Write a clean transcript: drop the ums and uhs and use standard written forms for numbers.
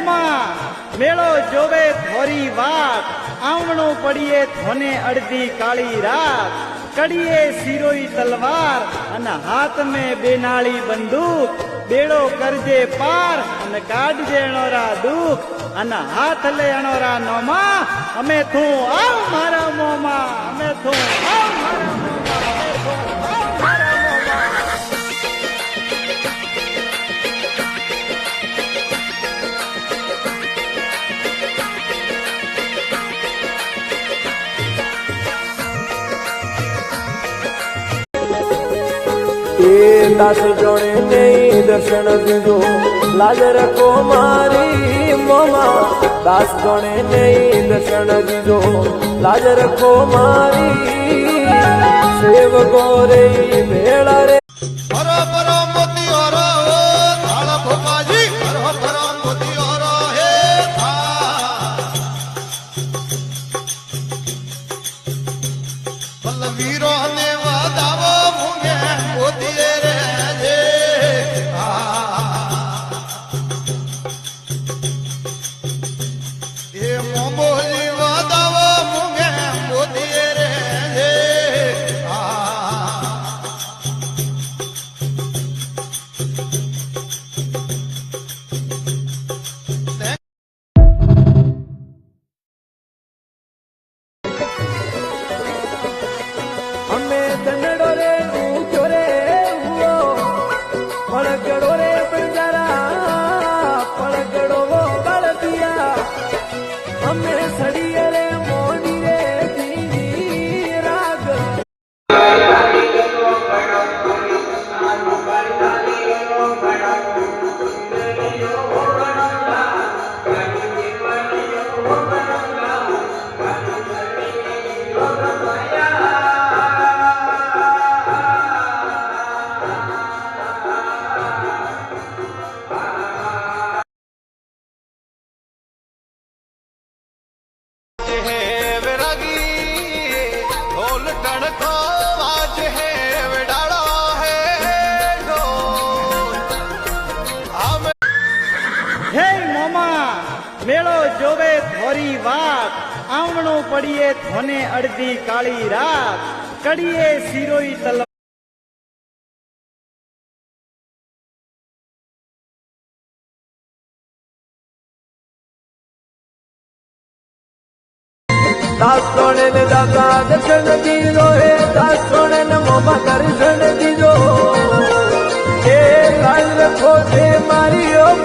મોમા મેળો જોવે થોરી વાત આવણો પડીએ થોને અડધી કાળી રાત કડીએ સિરોઈ તલવાર અને હાથ મેં બેનાળી બંદૂક બેડો કરજે પાર અને કાઢજે અણોરા દુઃખ અને હાથ લે અણોરા નોમા અમે થું આવ મારા મોમાં અમે થું આવ મારા મોમાં અમે થું આવ મારા મોમાં દાસ જોડે નહીં દર્શન દીધો લાજ રખો મારી મોમા દાસ જોડે નહીં દર્શન દીધો લાજ રખો મારી સેવ ગોરે ભેળા રે હરો પરો મોતી હરો થાળ ભોપાજી હરો પરો મોતી હરો હે વીરો ને વાદાવો મુંગે મોતી રે જે એ મોમોજી વાદાવો મુંગે મોતી રે જે અમે દંડો રે ઊંચો રે પડગડો રે બંજારા પડગડો બળદિયા અમે સડીએ રે મોની રે ધીની રાગ હે મોમા મેળો જોવે થોરી વાત આવણો પડીએ થોને અડધી કાળી રાત કડીએ સિરોઈ તલવાર દાસ સોણે ને દાદા દર્શન દીધો હે દાસ સોણે ને મોમા દર્શન દીધો એ લાલ રખો છે મારી